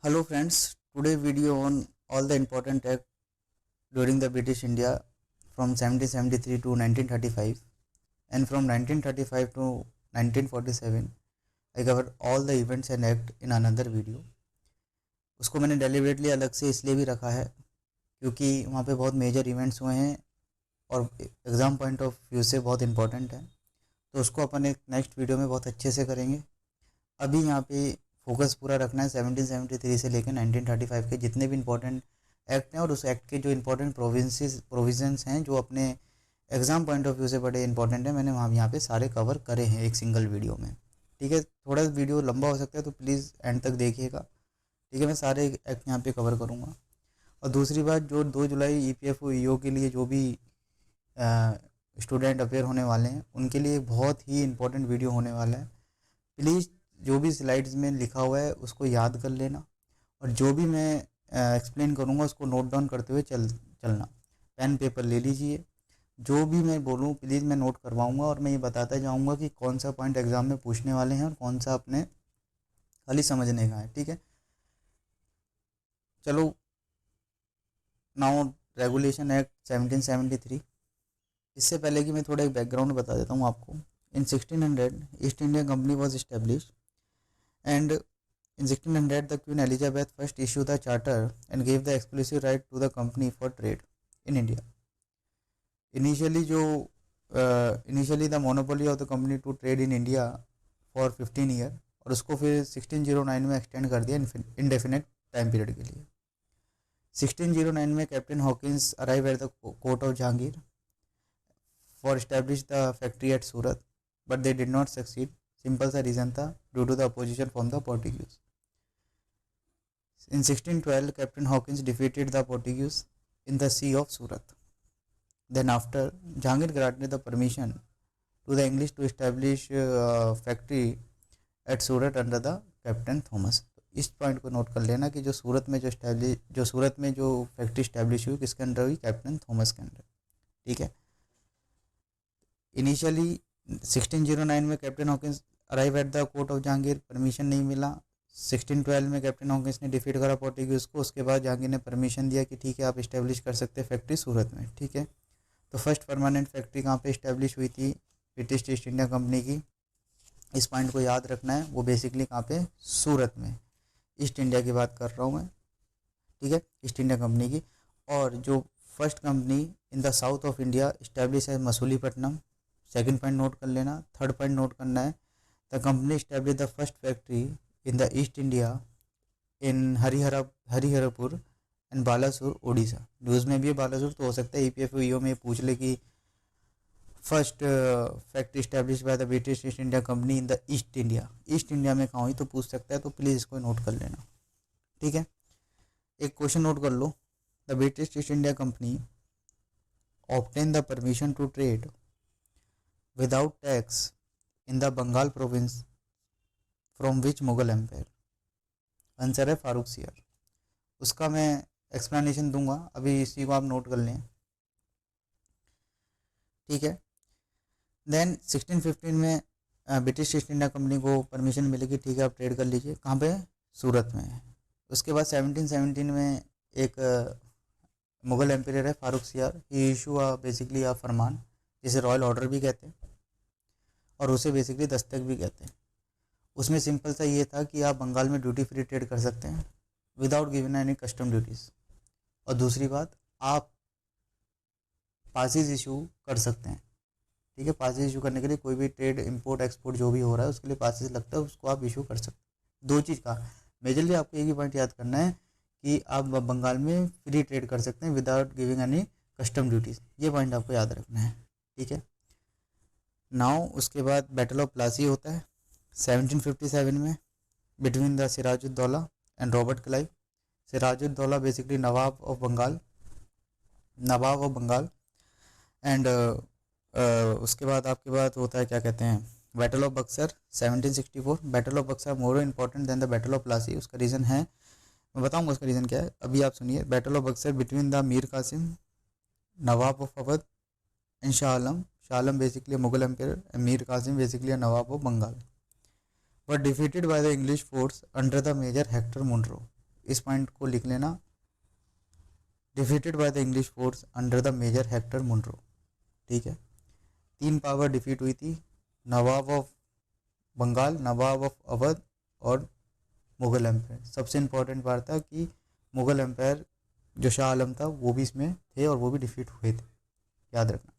Hello friends, today video on all the important act during the British India from 1773 to 1935 and from 1935 to 1947. I covered all the events and act in another video. उसको मैंने deliberately अलग से इसलिए भी रखा है क्योंकि वहाँ पे बहुत मेजर इवेंट्स हुए हैं और एग्ज़ाम पॉइंट ऑफ व्यू से बहुत इंपॉर्टेंट है, तो उसको अपन एक नेक्स्ट वीडियो में बहुत अच्छे से करेंगे। अभी यहाँ पे फोकस पूरा रखना है 1773 से लेकर 1935 के जितने भी इंपॉर्टेंट एक्ट हैं और उस एक्ट के जो इंपॉर्टेंट प्रोविजंस हैं जो अपने एग्ज़ाम पॉइंट ऑफ व्यू से बड़े इंपॉर्टेंट हैं, मैंने वहाँ यहाँ पे सारे कवर करे हैं एक सिंगल वीडियो में। ठीक है, थोड़ा वीडियो लंबा हो सकता है तो प्लीज़ एंड तक देखिएगा। ठीक है, मैं सारे एक्ट यहाँ पे कवर करूँगा। और दूसरी बात, जो 2 जुलाई EPFO EO के लिए जो भी स्टूडेंट अपेयर होने वाले हैं उनके लिए बहुत ही इंपॉर्टेंट वीडियो होने वाला है। प्लीज़ जो भी स्लाइड्स में लिखा हुआ है उसको याद कर लेना और जो भी मैं एक्सप्लेन करूँगा उसको नोट डाउन करते हुए चलना। पेन पेपर ले लीजिए, जो भी मैं बोलूँ प्लीज़ मैं नोट करवाऊँगा और मैं ये बताता जाऊँगा कि कौन सा पॉइंट एग्ज़ाम में पूछने वाले हैं और कौन सा अपने खाली समझने का है। ठीक है, चलो नाउ रेगुलेशन एक्ट 1773। इससे पहले कि मैं थोड़ा एक बैकग्राउंड बता देता हूँ आपको। इन 1600 east India company was establish and in 1600 the Queen Elizabeth first issued the charter and gave the exclusive right to the company for trade in India. Initially the monopoly of the company to trade in India for 15 year और उसको फिर 1609 में extend कर दिया indefinite time period के लिए। 1609 में Captain Hawkins arrive at the court of Jahangir for establish the factory at Surat but they did not succeed. Simple सा रीज़न था, due to the opposition from the Portuguese. In 1612, Captain Hawkins defeated the Portuguese in the Sea of Surat. Then after, Jahangir granted the permission to the English to establish factory at Surat under the Captain Thomas. इस point को note कर लेना कि जो सूरत में जो factory establish हुई किसके अंडर हुई, कैप्टन थॉमस के अंडर। ठीक है, इनिशियली 1609 में Captain Hawkins arrive at the court of Jahangir, permission नहीं मिला। 1612 में कैप्टन हॉकिंस ने डिफीट करा पोर्टुगीज़ को। उसके बाद जहांगीर ने परमिशन दिया कि ठीक है आप इस्टेब्लिश कर सकते हैं फैक्ट्री सूरत में। ठीक है, तो फर्स्ट परमानेंट फैक्ट्री कहाँ पे इस्टेब्लिश हुई थी, ब्रिटिश ईस्ट इंडिया कंपनी की। इस पॉइंट को याद रखना है, वो बेसिकली कहाँ पे, सूरत में। ईस्ट इंडिया की बात कर रहा हूँ मैं। ठीक है, ईस्ट इंडिया कंपनी की। और जो first company in the south of India establish है मसूलीपट्टनम। सेकेंड पॉइंट नोट कर लेना। थर्ड पॉइंट नोट करना है, the company establish the first factory in the east India in Hariharpur and Balasore Odisha. News में भी है बालासुर, तो हो सकता है EPFO EO में पूछ ले कि first factory establish by the British East India company in the east India में कहाँ हुई, तो पूछ सकता है, तो प्लीज़ इसको नोट कर लेना। ठीक है, एक क्वेश्चन नोट कर लो, the British East India company obtain the permission to trade without tax in the Bengal province from which Mughal empire. Answer है फारूक सियार। उसका मैं एक्सप्लेनेशन दूंगा, अभी इसी को आप नोट कर लें। ठीक है, देन 1615 में ब्रिटिश ईस्ट इंडिया कंपनी को परमिशन मिलेगी, ठीक है आप ट्रेड कर लीजिए। कहाँ पे, सूरत में। उसके बाद 1717 में एक मुगल एम्पायर है फारूक सियार, ही इशू बेसिकली फरमान, जिसे रॉयल ऑर्डर भी कहते हैं और उसे बेसिकली दस्तक भी कहते हैं। उसमें सिंपल सा ये था कि आप बंगाल में ड्यूटी फ्री ट्रेड कर सकते हैं without giving any custom duties. और दूसरी बात, आप पासेज इशू कर सकते हैं। ठीक है, पासेज इशू करने के लिए कोई भी ट्रेड इंपोर्ट एक्सपोर्ट जो भी हो रहा है उसके लिए पासेज लगता है, उसको आप इशू कर सकते हैं। दो चीज़ का मेजरली आपको एक ही पॉइंट याद करना है कि आप बंगाल में फ्री ट्रेड कर सकते हैं without giving any custom duties, ये पॉइंट आपको याद रखना है। ठीक है, नाउ उसके बाद बैटल ऑफ प्लासी होता है 1757 में between the Sirajuddaula and Robert Clive. Sirajuddaula basically nawab of Bengal and उसके बाद आपके बाद होता है क्या कहते हैं, battle of Buxar 1764। Battle of Buxar more important than the battle of Plassey. उसका रीज़न है, मैं बताऊंगा उसका रीज़न क्या है, अभी आप सुनिए। Battle of Buxar between the Mir Kasim nawab of Awadh and Shah Alam basically Mughal empire, Mir Kasim basically nawab of Bengal, were defeated by the English force under the Major Hector Munro. इस पॉइंट को लिख लेना, defeated by the English force under the major Hector Munro. ठीक है, 3 power defeat हुई थी, nawab of Bengal, nawab of Awadh और Mughal empire. सबसे इम्पोर्टेंट बात था कि मुग़ल एम्पायर जो शाह आलम था वो भी इसमें थे और वो भी डिफीट हुए थे, याद रखना।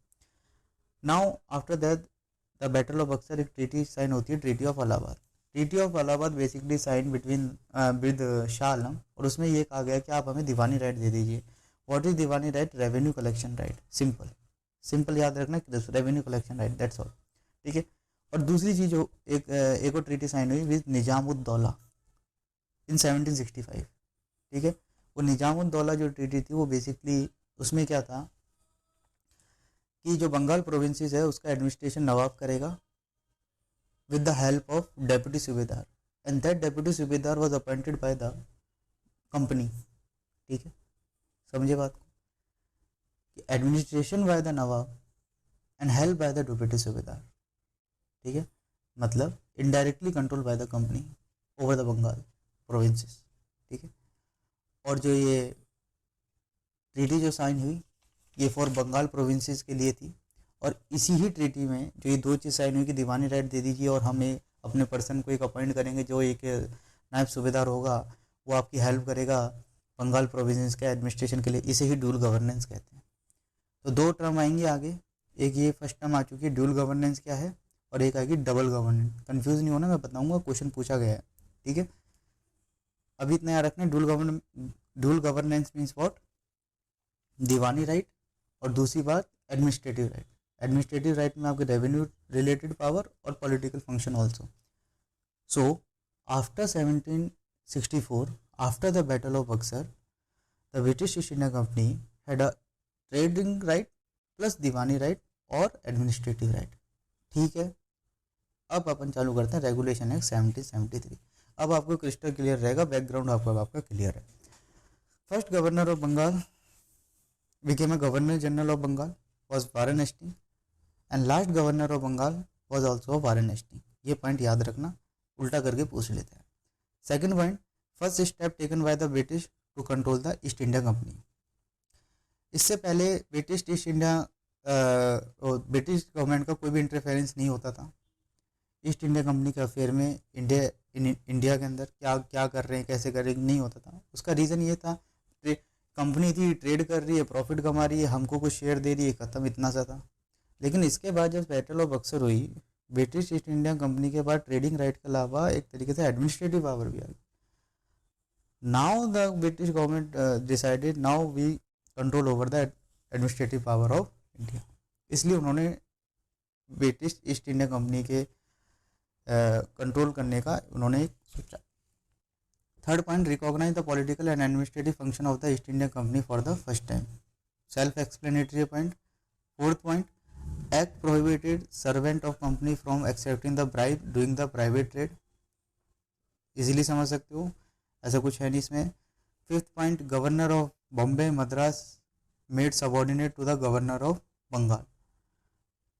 Now after that the battle of Buxar एक ट्रीटी साइन होती है, treaty of Allahabad. Treaty of Allahabad basically sign between with Shah Alam, और उसमें ये कहा गया कि आप हमें दीवानी राइट दे दीजिए। What is Deewani right? Revenue collection right. Simple simple याद रखना, revenue collection right, that's all. ठीक है, और दूसरी चीज एक और ट्रीटी साइन हुई विद निजामुद्दौला इन 1765। ठीक है, वो निजामुद्दौला जो ट्रीटी थी वो बेसिकली उसमें क्या था कि जो बंगाल प्रोविंसेस है उसका एडमिनिस्ट्रेशन नवाब करेगा with the help of deputy सूबेदार, and that deputy सूबेदार was appointed by the company। ठीक है, समझे बात को, कि administration by the nawab and help by the deputy subedar. ठीक है, मतलब indirectly control by the company over the Bengal provinces. ठीक है, और जो ये ट्रीटी जो साइन हुई ये फॉर बंगाल प्रोविंसेस के लिए थी, और इसी ही ट्रीटी में जो ये 2 चीज़ साइन हुई कि दीवानी राइट दे दीजिए और हमें अपने पर्सन को एक अपॉइंट करेंगे जो एक नायब सूबेदार होगा, वो आपकी हेल्प करेगा बंगाल प्रोविंस के एडमिनिस्ट्रेशन के लिए, इसे ही ड्यूल गवर्नेंस कहते हैं। तो 2 टर्म आएंगे आगे, एक ये फर्स्ट टर्म आ चुकी है ड्यूल गवर्नेंस क्या है, और एक आएगी डबल गवर्नेंस। कन्फ्यूज़ नहीं होना, मैं बताऊँगा, क्वेश्चन पूछा गया है। ठीक है, अभी इतना याद रखना, dual governance means what, Deewani right, और दूसरी बात एडमिनिस्ट्रेटिव राइट। एडमिनिस्ट्रेटिव राइट में आपके रेवेन्यू रिलेटेड पावर और political function also. So after 1764, after the battle of Buxar, the British East India company had a trading right plus Deewani right और administrative right. ठीक है, अब अपन चालू करते हैं रेगुलेशन एक्ट 1773। अब आपको क्रिस्टल क्लियर रहेगा, बैकग्राउंड आपका क्लियर है। First governor of Bengal became a governor general of Bengal was Warren Hastings, and last governor of Bengal was also Warren Hastings। ये पॉइंट याद रखना, उल्टा करके पूछ लेते हैं। Second point, first step taken by the British to control the east India Company. इससे पहले ब्रिटिश गवर्नमेंट का कोई भी इंटरफेरेंस नहीं होता था ईस्ट इंडिया कंपनी के अफेयर में। इंडिया के अंदर क्या क्या कर रहे हैं, कैसे कर रहे हैं, नहीं होता था। उसका रीज़न ये था, कंपनी थी, ट्रेड कर रही है, प्रॉफिट कमा रही है, हमको कुछ शेयर दे रही है, ख़त्म, इतना सा था। लेकिन इसके बाद जब बैटल ऑफ बक्सर हुई, ब्रिटिश ईस्ट इंडिया कंपनी के बाद ट्रेडिंग राइट के अलावा एक तरीके से एडमिनिस्ट्रेटिव पावर भी आ गई। Now the British government decided now we control over the administrative power of India, इसलिए उन्होंने ब्रिटिश ईस्ट इंडिया कंपनी के कंट्रोल करने का उन्होंने सोचा। Third point, recognise the political and administrative function of the east India Company for the first time, self explanatory point. Fourth point, act prohibited servant of company from accepting the bribe doing the private trade. Easily समझ सकते हो, ऐसा कुछ है नहीं इसमें। Fifth point, governor of Bombay Madras made subordinate to the governor of Bengal.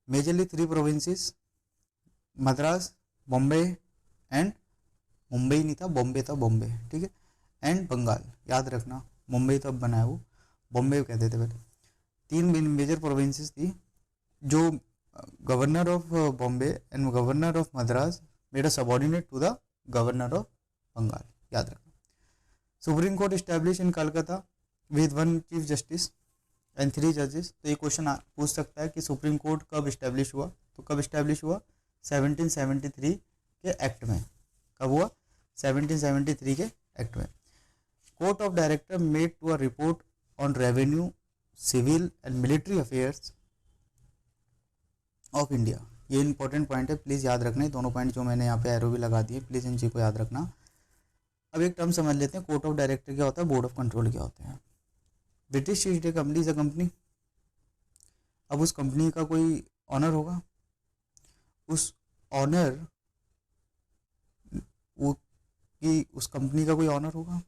Majorly 3 provinces, Madras, Bombay and, Mumbai नहीं था, बॉम्बे था, बॉम्बे, ठीक है, एंड बंगाल। याद रखना, मुंबई तो अब बना है, वो बॉम्बे कहते थे पहले। 3 मेजर प्रोविंसेस थी जो governor of Bombay and governor of Madras made a subordinate to the governor of Bengal, याद रखना। Supreme court establish in Calcutta with 1 chief justice and 3 जजेस। तो ये क्वेश्चन पूछ सकता है कि सुप्रीम कोर्ट कब इस्टेब्लिश हुआ, तो कब इस्टेब्लिश हुआ, 1773 के एक्ट में। कब हुआ, 1773 के एक्ट में। Court of director made to a report on revenue, civil and military affairs of India. ये इंपॉर्टेंट पॉइंट है, प्लीज़ याद रखना। दोनों पॉइंट जो मैंने यहाँ पे एरो भी लगा दिए, प्लीज़ इन चीज़ को याद रखना। अब एक टर्म समझ लेते हैं, कोर्ट ऑफ डायरेक्टर क्या होता है, बोर्ड ऑफ कंट्रोल क्या होता है। British East India company is a company. अब उस कंपनी का कोई ऑनर होगा, उस ऑनर उस कंपनी का कोई ऑनर होगा।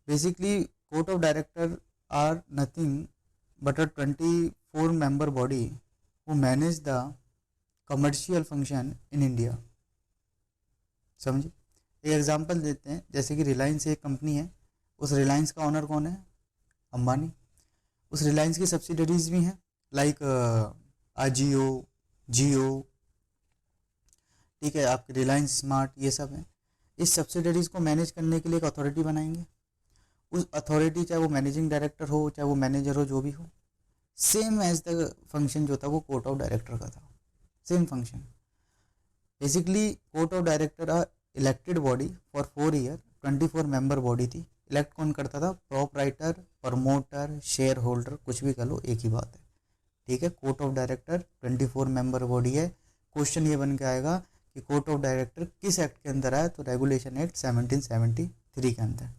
Basically court of director are nothing but a 24 member body who manage the commercial function in India. समझे, एक एग्जांपल देते हैं, जैसे कि रिलायंस एक कंपनी है, उस रिलायंस का ओनर कौन है? अंबानी। उस रिलायंस की सब्सिडरीज भी हैं लाइक आजियो, जियो, ठीक है, आपके रिलायंस स्मार्ट, ये सब हैं। इस सब्सिडरीज को मैनेज करने के लिए एक अथॉरिटी बनाएंगे। उस अथॉरिटी, चाहे वो मैनेजिंग डायरेक्टर हो, चाहे वो मैनेजर हो, जो भी हो, सेम एज द फंक्शन जो था वो कोर्ट ऑफ डायरेक्टर का था, same function. Basically court of director elected body for 4 year, 24 member body थी। इलेक्ट कौन करता था? प्रोपराइटर, प्रमोटर, शेयर होल्डर, कुछ भी कर लो, एक ही बात है, ठीक है। Court of director 24 member body है। क्वेश्चन ये बन के आएगा कि कोर्ट ऑफ डायरेक्टर किस एक्ट के अंदर आया? तो रेगुलेशन एक्ट 1773 के अंदर,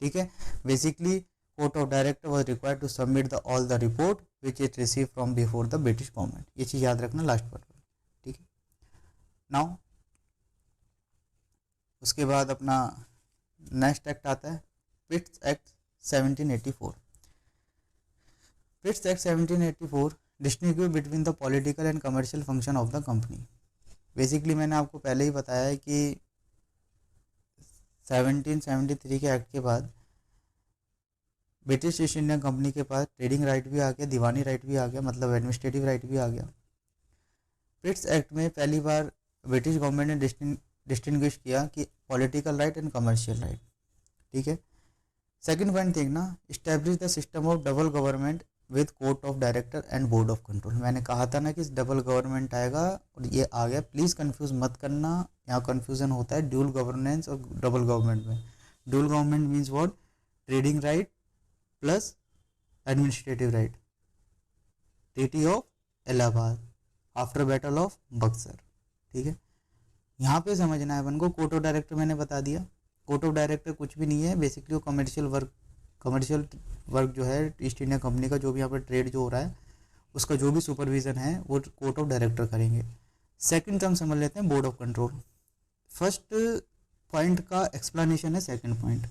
ठीक है। Basically court of director was required to submit the all the report which it receive from before the British government. ये चीज़ याद रखना लास्ट पर, ठीक है। नाउ उसके बाद अपना नेक्स्ट एक्ट आता है Pitt's act 1784। Pitt's act 1784 distinguish between the political and commercial function of the company. Basically मैंने आपको पहले ही बताया है कि 1773 के एक्ट के बाद ब्रिटिश ईस्ट इंडिया कंपनी के पास ट्रेडिंग राइट भी आ गया, दीवानी राइट भी आ गया, मतलब एडमिनिस्ट्रेटिव राइट भी आ गया। पिट्स एक्ट में पहली बार ब्रिटिश गवर्नमेंट ने डिस्टिंग्विश किया कि political right and commercial right, ठीक है। सेकंड पॉइंट देखना, establish the system of double government with court of director and board of control. मैंने कहा था ना कि डबल गवर्नमेंट आएगा और ये आ गया, प्लीज़ कंफ्यूज मत करना, यहाँ कंफ्यूजन होता है ड्यूल गवर्नेंस और डबल गवर्नमेंट में। Dual government means what? Trading right plus administrative right. Treaty of Allahabad after battle of Buxar, ठीक है। यहाँ पे समझना है अपन को, कोर्ट ऑफ डायरेक्टर मैंने बता दिया। कोर्ट ऑफ डायरेक्टर कुछ भी नहीं है, बेसिकली वो कमर्शियल वर्क जो है ईस्ट इंडिया कंपनी का, जो भी यहाँ पर ट्रेड जो हो रहा है उसका जो भी सुपरविजन है वो कोर्ट ऑफ डायरेक्टर करेंगे। सेकंड टर्म समझ लेते हैं, board of control. First point का एक्सप्लेनेशन है सेकंड पॉइंट।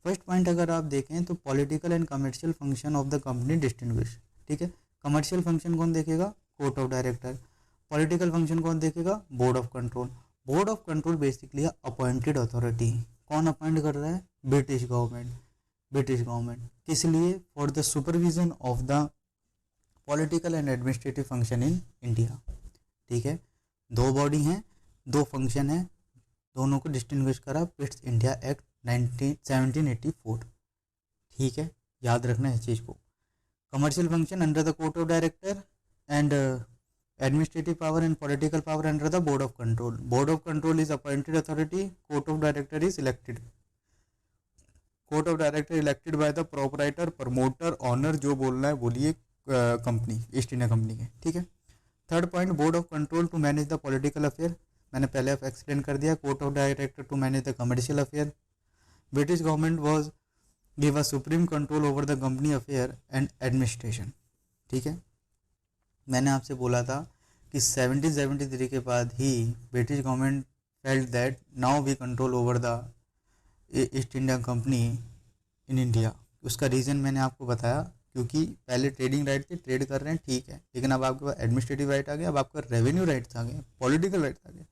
फर्स्ट पॉइंट अगर आप देखें तो political and commercial function of the company distinguish, ठीक है। कमर्शियल फंक्शन कौन देखेगा? Court of director. Political function कौन देखेगा? Board of control. Board of control basically appointed authority. कौन अपॉइंट कर रहा है? British government. ब्रिटिश गवर्नमेंट किस लिए? For the supervision of the political and administrative function in India, ठीक है। दो बॉडी हैं, दो फंक्शन हैं, दोनों को डिस्टिंग्विश करा पिट्स इंडिया एक्ट 1784, ठीक है। याद रखना है इस चीज़ को। Commercial function under the court of director and administrative power and political power under the board of control. Board of control is appointed authority. Court of director is elected. Court of director elected by the proprietor, promoter, owner, जो बोलना है बोलिए, company east India Company के, ठीक है। Third point, board of control to manage the political affair. मैंने पहले explain कर दिया। Court of director to manage the commercial affair. British government was give a supreme control over the company affair and administration, ठीक है। मैंने आपसे बोला था कि 1773 के बाद ही British government felt that now we control over the east India company in India. उसका रीज़न मैंने आपको बताया, क्योंकि पहले ट्रेडिंग राइट थे, ट्रेड कर रहे हैं, ठीक है, लेकिन अब आपके पास एडमिनिस्ट्रेटिव राइट आ गया, अब आपका रेवेन्यू राइट्स आ गए, पॉलिटिकल राइट्स आ गए।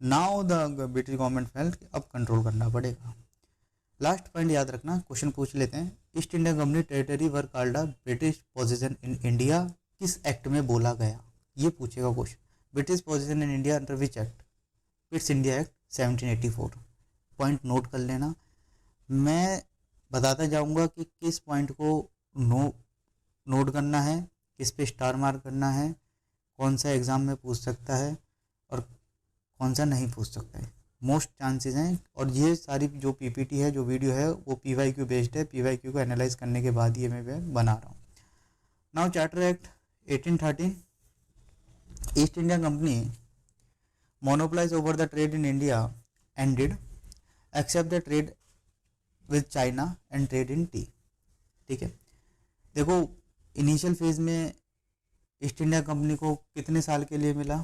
Now the British government felt, अब कंट्रोल करना पड़ेगा। लास्ट पॉइंट याद रखना, क्वेश्चन पूछ लेते हैं। East India company territory were called a British position in India, किस एक्ट में बोला गया? ये पूछेगा question. British position in India under which act? Pitt's India act 1784। Point note कर लेना। मैं बताता जाऊंगा कि किस पॉइंट को नोट करना है, किस पे स्टार मार्क करना है, कौन सा एग्ज़ाम में पूछ सकता है और कौन सा नहीं पूछ सकता है। मोस्ट चांसेस हैं, और ये सारी जो पीपीटी है, जो वीडियो है, वो PYQ बेस्ड है। PYQ को एनालाइज करने के बाद ये मैं बना रहा हूँ। Now charter act 1813, East India Company monopolise over the trade in India ended except the trade with China and trade in tea, ठीक है। देखो, इनिशियल फेज में ईस्ट इंडिया कंपनी को कितने साल के लिए मिला?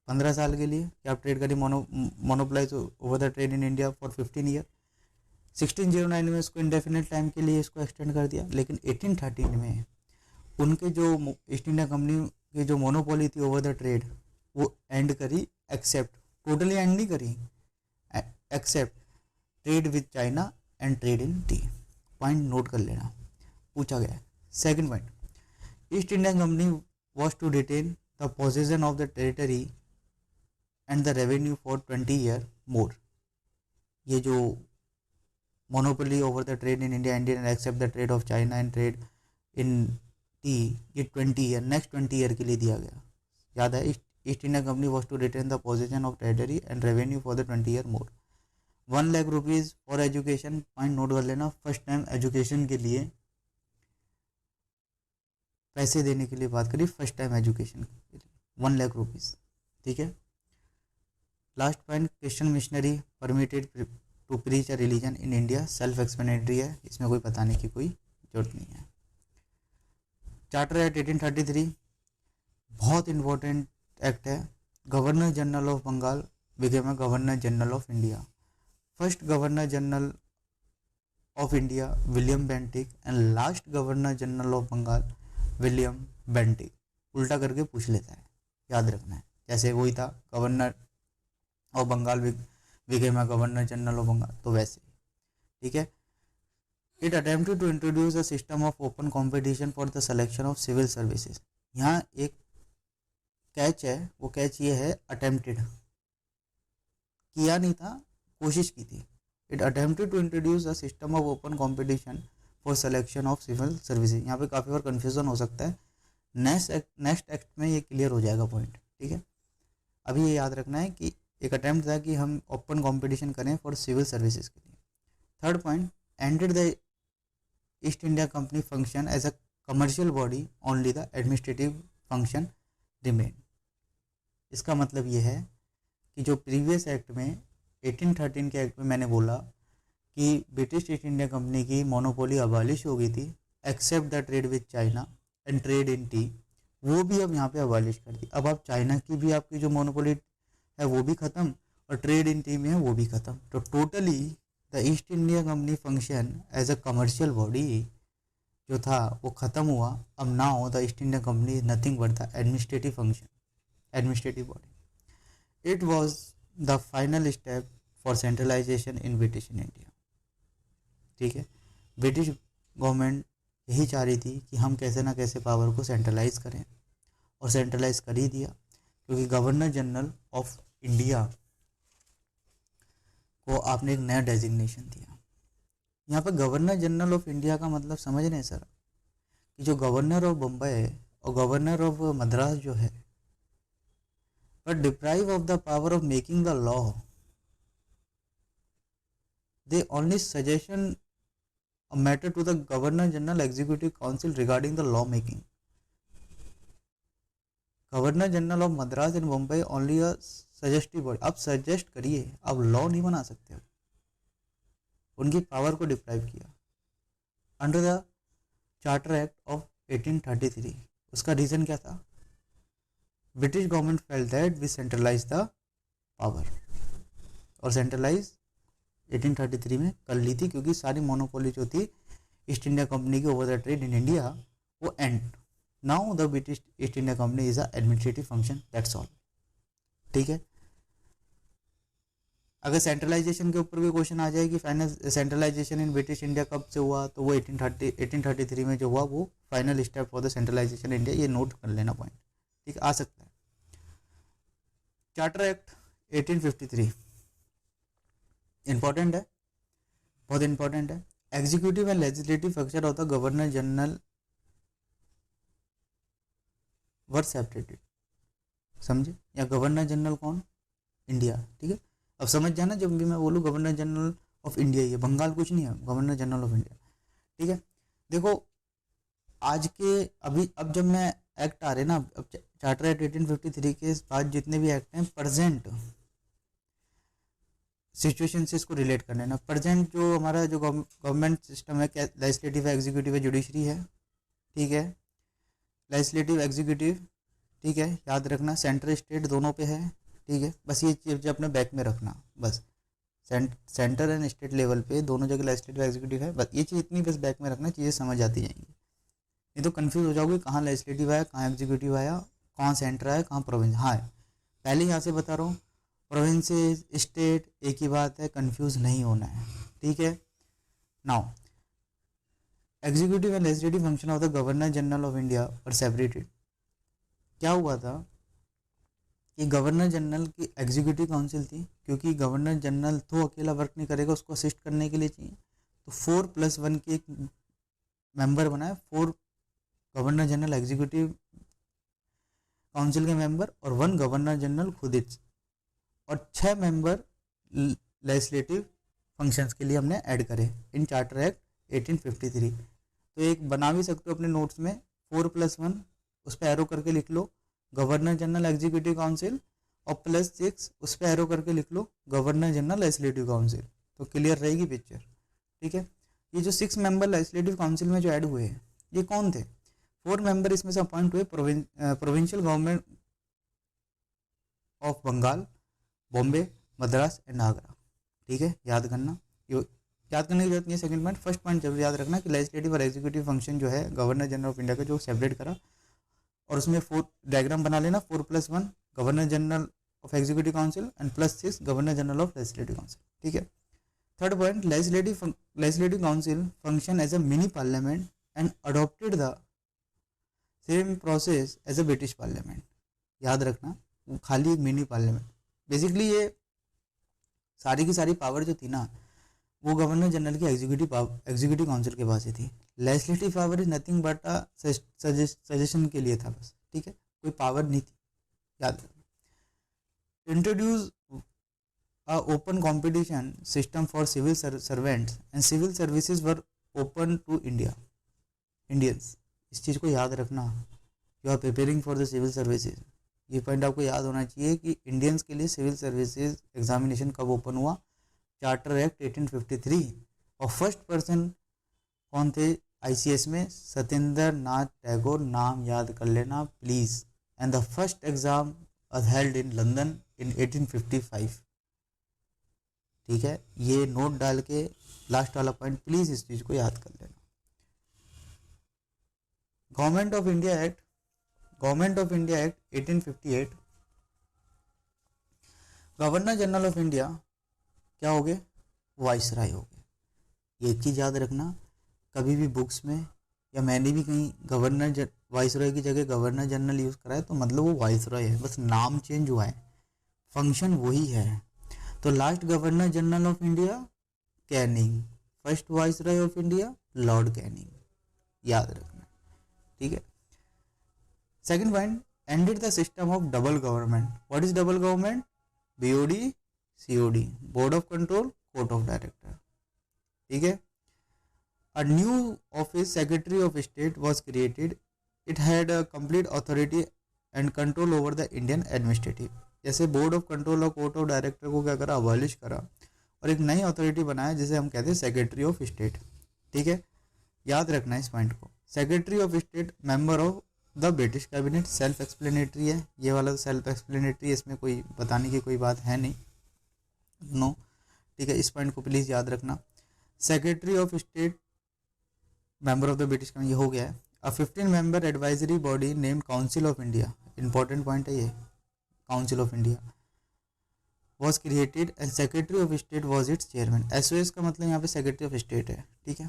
15 साल के लिए कि आप ट्रेड करिए, monopolise over the trade in India for 15 year. 1609 में इसको इंडेफिनेट टाइम के लिए इसको एक्सटेंड कर दिया, लेकिन 1813 में उनके जो ईस्ट इंडिया कंपनी की जो मोनोपोली थी ओवर द ट्रेड, वो एंड करी, एक्सेप्ट, टोटली एंड नहीं करी, except trade with China and trade in tea. Point note कर लेना, पूछा गया है। Second point, East India company was to retain the position of the territory and the revenue for 20 year more. ये जो monopoly over the trade in India Indian except the trade of China and trade in tea, ये 20 year, next 20 year के लिए दिया गया। याद है, East India company was to retain the position of territory and revenue for the 20 year more. 1 lakh rupees for education. Point note कर लेना, first time education के लिए पैसे देने के लिए बात करी, फर्स्ट टाइम एजुकेशन के लिए 1 लाख रुपीज़। ठीक है। Last point, Christian missionary permitted to preach a religion in India. Self explanatory है, इसमें कोई बताने की कोई जरूरत नहीं है। चार्टर एक्ट 1833 बहुत इंपॉर्टेंट एक्ट है। Governor general of Bengal became a governor general of India. First governor general of India William Bentinck and last governor general of Bengal William Bentinck. उल्टा करके पूछ लेता है, याद रखना है। जैसे वही था governor of Bengal became a governor general of Bengal, तो वैसे। ठीक है। It attempted to introduce a system of open competition for the selection of civil services. यहाँ एक कैच है, वो कैच ये है, अटेम्प्टेड, किया नहीं था, कोशिश की थी। It attempted to introduce a system of open competition for selection of civil services. यहाँ पे काफ़ी बार कन्फ्यूजन हो सकता है, नेक्स्ट एक्ट में ये क्लियर हो जाएगा पॉइंट। ठीक है। अभी ये याद रखना है कि एक अटेम्प्ट था कि हम ओपन कंपटीशन करें फॉर सिविल सर्विसेज के लिए। Third point, ended the east India company function as a commercial body, only the administrative function remain. इसका मतलब ये है कि जो प्रीवियस एक्ट में 1813 के एक्ट में मैंने बोला कि ब्रिटिश ईस्ट इंडिया कंपनी की मोनोपोली अबालिश हो गई थी, except the trade with China and trade in tea, वो भी अब यहाँ पे अबालिश कर दी। अब आप चाइना की भी आपकी जो मोनोपोली है वो भी ख़त्म और ट्रेड इन टी में है वो भी ख़त्म। तो totally the east India company function as a commercial body जो था वो ख़त्म हुआ। अब now the east India company is nothing but the administrative function, administrative body. It was the final step for centralisation in British in India. ठीक है। British government यही चाह रही थी कि हम कैसे ना कैसे पावर को सेंट्रलाइज करें, और सेंट्रलाइज कर ही दिया, क्योंकि गवर्नर जनरल ऑफ इंडिया को आपने एक नया डेजिग्नेशन दिया। यहाँ पर गवर्नर जनरल ऑफ इंडिया का मतलब समझ रहे हैं सर, कि जो गवर्नर ऑफ बम्बई और गवर्नर ऑफ मद्रास जो है, but deprive of the power of making the law, they only suggestion a matter to the Governor General Executive Council regarding the law making. Governor General of Madras and Bombay only a suggestive body. आप suggest करिए, आप law नहीं बना सकते हो। उनकी power को deprive किया under the charter act of 1833। उसका रीजन क्या था? British government felt that we centralise the power, और सेंट्रलाइज 1833 में कर ली थी, क्योंकि सारी मोनोपोली जो थी ईस्ट इंडिया कंपनी की over the trade in India वो end. Now the British East India company is a administrative function, that's all. ठीक है। अगर सेंट्रलाइजेशन के ऊपर भी क्वेश्चन आ जाए कि final centralisation in British India कब से हुआ, तो वो 1833 में जो हुआ वो final step for the centralisation India, ये नोट कर लेना पॉइंट। ठीक, आ सकता है। चार्टर एक्ट 1853 इंपॉर्टेंट है, बहुत इंपॉर्टेंट है। Executive and legislative function of the governor general were separated, समझे? या गवर्नर जनरल कौन? इंडिया। ठीक है। अब समझ जाना, जब भी मैं बोलूँ गवर्नर जनरल ऑफ इंडिया, ये बंगाल कुछ नहीं है, गवर्नर जनरल ऑफ इंडिया। ठीक है। देखो आज के अभी अब जब मैं एक्ट आ रहे ना, अब चार्टर एक्ट 1853 के बाद जितने भी एक्ट हैं प्रेजेंट सिचुएशन से इसको रिलेट कर लेना। प्रेजेंट जो हमारा जो गवर्नमेंट सिस्टम है, क्या लेजिस्लेटिव है, एग्जीक्यूटिव है, जुडिशरी है। ठीक है। लेजिस्लेटिव एग्जीक्यूटिव, ठीक है, याद रखना, सेंटर स्टेट दोनों पे है। ठीक है। बस ये चीज़ अपने बैक में रखना, बस सेंटर एंड स्टेट लेवल पे दोनों जगह लेजिस्लेटिव एग्जीक्यूटिव है, बस ये चीज़ इतनी बस बैक में रखना, चीज़ें समझ आती जाएंगी। नहीं तो कंफ्यूज हो जाओगे, कहाँ लेजिस्लेटिव आया, कहाँ एग्जीक्यूटिव आया, कहाँ सेंटर आया, कहाँ प्रोविंस। हाँ, पहले यहाँ से बता रहा हूँ, प्रोविंसेस, स्टेट एक ही बात है, कंफ्यूज नहीं होना है, ठीक है। Now executive and legislative function of the governor general of India और सेपरेटेड। क्या हुआ था कि गवर्नर जनरल की एग्जीक्यूटिव काउंसिल थी, क्योंकि गवर्नर जनरल तो अकेला वर्क नहीं करेगा, उसको असिस्ट करने के लिए चाहिए, तो 4+1 के एक मेंबर बनाए, 4 गवर्नर जनरल एग्जीक्यूटिव काउंसिल के मेंबर और 1 गवर्नर जनरल खुद इट्स, और 6 मेंबर लेजिस्लेटिव फंक्शंस के लिए हमने ऐड करे इन चार्टर एक्ट 1853। तो एक बना भी सकते हो अपने नोट्स में 4+1, उस पर एरो करके लिख लो गवर्नर जनरल एग्जीक्यूटिव काउंसिल, और +6 उस पर एरो करके लिख लो गवर्नर जनरल लेजिस्लेटिव काउंसिल, तो क्लियर रहेगी पिक्चर, ठीक है। ये जो 6 मेंबर लेजिस्लेटिव काउंसिल में जो ऐड हुए हैं ये कौन थे? 4 मेंबर इसमें से अपॉइंट हुए provincial government of Bengal, Bombay, Madras and Agra, ठीक है। याद करना, याद करने की जरूरत नहीं है। सेकंड पॉइंट, फर्स्ट पॉइंट जरूर याद रखना कि लेजिस्लेटिव और एग्जीक्यूटिव फंक्शन जो है गवर्नर जनरल ऑफ इंडिया का जो सेपरेट करा, और उसमें 4 डायग्राम बना लेना, 4+1 governor general of executive council and +6 governor general of legislative council, ठीक है। Third point, legislative council function as a mini parliament and adopted the same process as a British parliament. याद रखना, खाली एक मिनी पार्लियामेंट, बेसिकली ये सारी की सारी पावर जो थी ना वो गवर्नर जनरल की एग्जीक्यूटिव काउंसिल के पास ही थी। Legislative power is nothing but suggestion के लिए था बस, ठीक है, कोई पावर नहीं थी, याद रखना। Introduce a open competition system for civil servants and civil services were open to Indians. इस चीज़ को याद रखना, you are preparing for the civil services, ये पॉइंट आपको याद होना चाहिए कि इंडियंस के लिए सिविल सर्विसेज एग्जामिनेशन कब ओपन हुआ, चार्टर एक्ट 1853। और फर्स्ट पर्सन कौन थे आईसीएस में? सत्येंद्र नाथ टैगोर, नाम याद कर लेना please. And the first exam was held in London इन 1855, ठीक है। ये नोट डाल के लास्ट वाला पॉइंट प्लीज इस चीज को याद कर लेना। Government of India act 1858, governor general of India क्या हो गए? वाइसराय हो गए। ये चीज़ याद रखना, कभी भी बुक्स में या मैंने भी कहीं गवर्नर वाइसराय की जगह गवर्नर जनरल यूज़ करा है तो मतलब वो वाइसराय है, बस नाम चेंज हुआ है, फंक्शन वही है। तो last governor general of India Canning, first viceroy of India Lord Canning, याद रखना, ठीक है। Second point, ended the system of double government. What is double government? BOD COD, board of control, court of director, ठीक है। A new office secretary of state was created, it had a complete authority and control over the Indian administrative. जैसे board of control और court of director को क्या करा? Abolish करा और एक नई अथॉरिटी बनाया जिसे हम कहते हैं सेक्रेटरी ऑफ स्टेट, ठीक है। याद रखना इस पॉइंट को, secretary of state member of the British cabinet, self explanatory है ये वाला, सेल्फ एक्सप्लेनेटरी, इसमें कोई बताने की कोई बात है नहीं, नो, ठीक है। इस पॉइंट को प्लीज याद रखना। Secretary of state member of the British cabinet, ये हो गया है। अ 15 member advisory body named council of India, important point है ये, council of India was created and secretary of state was it's chairman. SOS का मतलब यहाँ पे सेक्रेटरी ऑफ स्टेट है, ठीक है।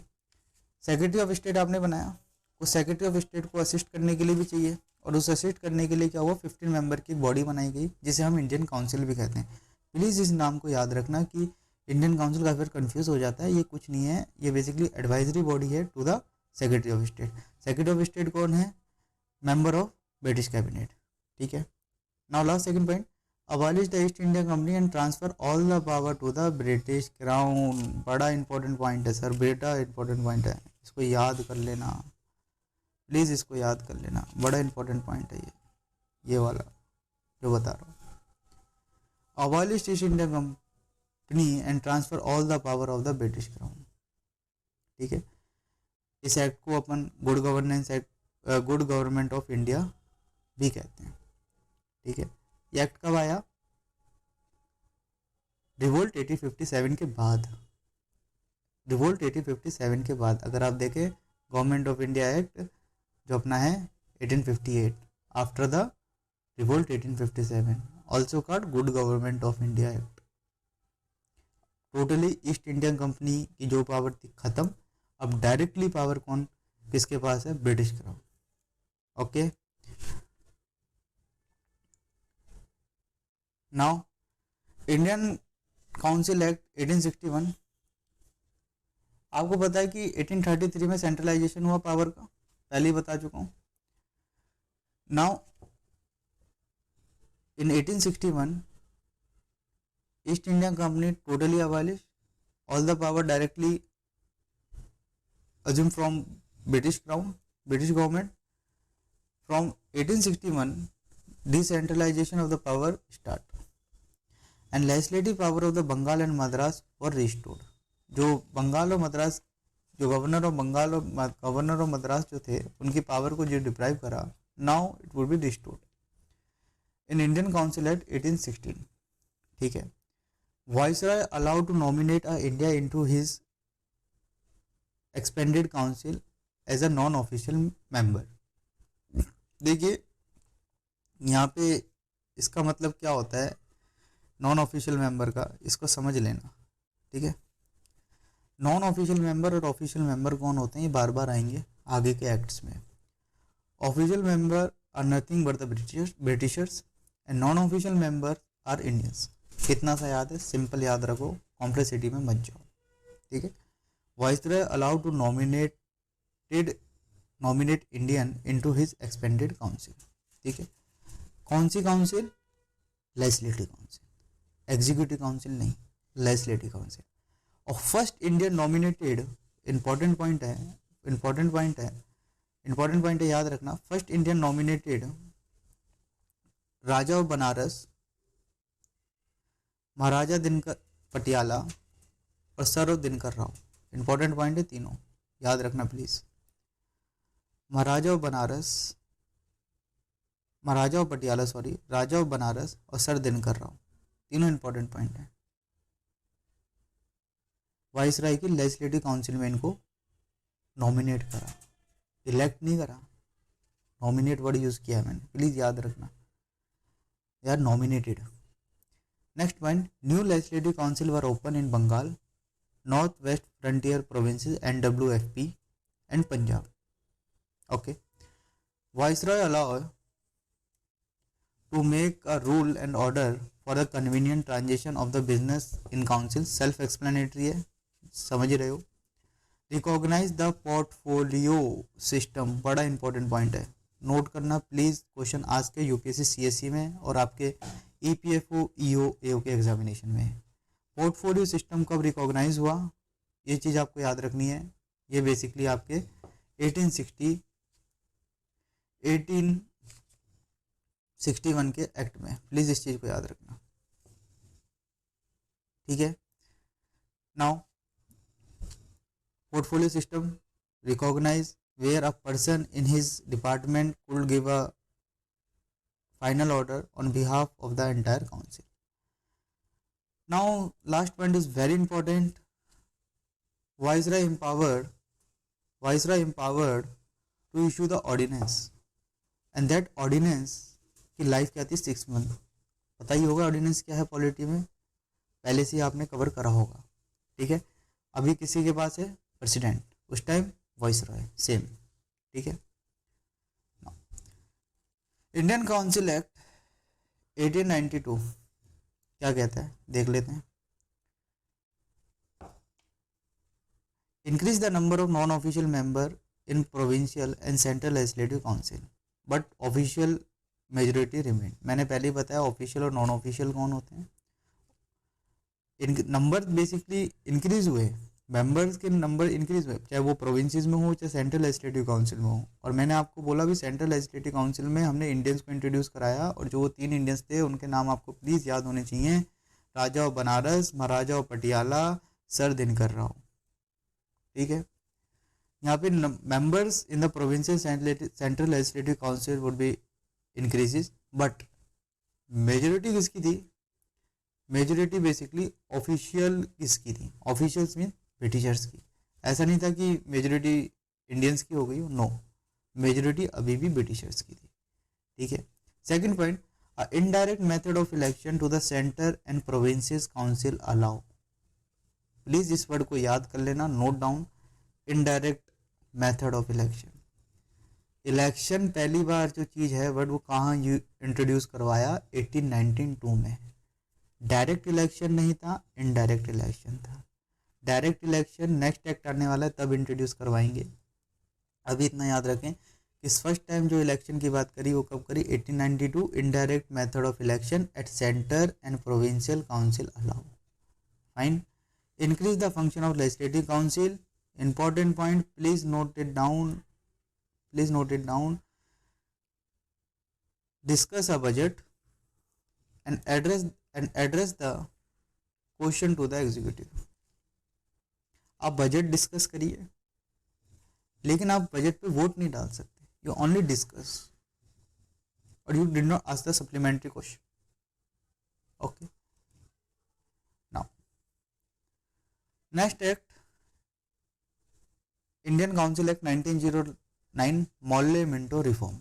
सेक्रेटरी ऑफ स्टेट आपने बनाया, उस सेक्रेटरी ऑफ स्टेट को असिस्ट करने के लिए भी चाहिए, और उस असिस्ट करने के लिए क्या हुआ? 15 मेंबर की बॉडी बनाई गई जिसे हम इंडियन काउंसिल भी कहते हैं। प्लीज़ इस नाम को याद रखना कि इंडियन काउंसिल का फिर कंफ्यूज हो जाता है, ये कुछ नहीं है, ये बेसिकली एडवाइजरी बॉडी है to the secretary of state. Secretary of state कौन है? मेंबर ऑफ ब्रिटिश कैबिनेट, ठीक है। Now last second point, abolish the east India company and transfer all the power to the British crown. बड़ा important point है sir, बेटा important point है, इसको याद कर लेना प्लीज़, इसको याद कर लेना, बड़ा इंपॉर्टेंट पॉइंट है ये वाला जो बता रहा हूँ। Abolish East India company and transfer all the power of the British crown, ठीक है। इस एक्ट को अपन good governance act, good government of India भी कहते हैं, ठीक है। ये एक्ट कब आया? रिवोल्ट 1857 के बाद, रिवोल्ट 1857 के बाद। अगर आप देखें गवर्नमेंट ऑफ इंडिया एक्ट जो अपना है 1858 after the revolt 1857, also called good government of India act. Totally east Indian company की जो पावर थी खत्म, अब डायरेक्टली पावर कौन किसके पास है, British crown. Okay, now Indian council act 1861, आपको पता है कि 1833 में सेंट्रलाइजेशन हुआ पावर का, पहले ही बता चुका हूं। Now in 1861 east India company totally abolish all the power directly assumed from British Crown, British government. From 1861, decentralization of the power start, and legislative power of the Bengal and Madras were restored. जो बंगाल और मद्रास, जो governor of Bengal और governor of Madras जो थे, उनकी power को जो deprive करा, now it would be restored in Indian council act 1816। ठीक है, viceroy allowed to nominate a India into his expanded council as a non official member. देखिए यहाँ पे इसका मतलब क्या होता है नॉन ऑफिशियल मेंबर का, इसको समझ लेना। ठीक है, नॉन ऑफिशियल मेंबर और ऑफिशियल मेंबर कौन होते हैं, ये बार बार आएंगे आगे के एक्ट्स में। Official member are nothing but the Britishers and non official member are Indians. कितना सा याद है, सिंपल याद रखो, कॉम्प्लेक्सिटी में मत जाओ। ठीक है, viceroy allowed to nominate Indian into his expanded council. ठीक है, कौन सी council, legislative council, executive council नहीं, लेजिस्लेटिव काउंसिल। और first Indian nominated, important point है याद रखना, first Indian nominated raja of Banaras, maharaja Dinkar Patiala और sir Dinkar Rao. Important point है, तीनों याद रखना please. Maharaja of Patiala raja of Banaras और सर दिनकर राव, तीनों इंपॉर्टेंट पॉइंट है। वाइसराय की लेजिस्लेटिव काउंसिल में इनको नॉमिनेट करा, इलेक्ट नहीं करा, नॉमिनेट वर्ड यूज किया है मैंने, प्लीज याद रखना यार, nominated. Next point, new legislative council were open in Bengal, North West Frontier provinces NWFP and Punjab. Okay, Viceroy allowed to make a rule and order for the convenient transition of the business in council. Self explanatory है, समझ रहे हो। Recognize the portfolio system, बड़ा important point है, note करना please, question आज के UPSC CSE में और आपके EPFO EO AO के एग्जामिनेशन में। पोर्टफोलियो सिस्टम कब रिकॉग्नाइज हुआ, ये चीज़ आपको याद रखनी है। ये बेसिकली आपके 1861 के एक्ट में, प्लीज इस चीज़ को याद रखना। ठीक है, now portfolio system recognise where a person in his department could give a final order on behalf of the entire council. Now last point is very important. Viceroy empowered to issue the ordinance, and that ordinance की life क्या थी, 6 month. पता ही होगा ordinance क्या है polity में, पहले से ही आपने कवर करा होगा। ठीक है, अभी किसी के पास है प्रेसिडेंट, उस टाइम वाइसरॉय सेम। ठीक है, इंडियन काउंसिल एक्ट 1892 क्या कहता है, देख लेते हैं। Increase the number of non official member in provincial and central legislative council but official majority remain. मैंने पहले ही बताया ऑफिशियल और नॉन ऑफिशियल कौन होते हैं। नंबर बेसिकली इंक्रीज हुए, मेंबर्स के नंबर इंक्रीज हुए, चाहे वो प्रोविंसेस में हो चाहे सेंट्रल लेजिस्लेटिव काउंसिल में हो। और मैंने आपको बोला भी सेंट्रल लेजिस्लेटिव काउंसिल में हमने इंडियंस को इंट्रोड्यूस कराया, और जो वो 3 इंडियंस थे उनके नाम आपको प्लीज़ याद होने चाहिए, raja of Banaras, maharaja of Patiala, sir Dinkar Rao. ठीक है, यहाँ पे members in the provincial central legislative council would be increases, but majority किसकी थी, मेजोरिटी बेसिकली ऑफिशियल किसकी थी, ऑफिशियल्स मीन ब्रिटिशर्स की। ऐसा नहीं था कि मेजोरिटी इंडियंस की हो गई, नो, मेजोरिटी अभी भी ब्रिटिशर्स की थी। ठीक है, second point, indirect method of election to the centre and provinces council allow. Please इस वर्ड को याद कर लेना, note down, indirect method of election. Election पहली बार जो चीज़ है वर्ड वो कहाँ इंट्रोड्यूस करवाया, 1892 में। डायरेक्ट इलेक्शन नहीं था, इनडायरेक्ट इलेक्शन था। डायरेक्ट इलेक्शन नेक्स्ट एक्ट आने वाला है तब इंट्रोड्यूस करवाएंगे। अभी इतना याद रखें कि फर्स्ट टाइम जो इलेक्शन की बात करी वो कब करी, 1892, indirect method of election at centre and provincial council allow. Fine. Increase the function of legislative council. Important point, please note it down, please note it down. Discuss a budget and address the question to the executive. आप budget discuss करिए, लेकिन आप budget पे vote नहीं डाल सकते, you only discuss, और you did not ask the supplementary question. Okay, now next act, Indian council act 1909, Morley Minto reform.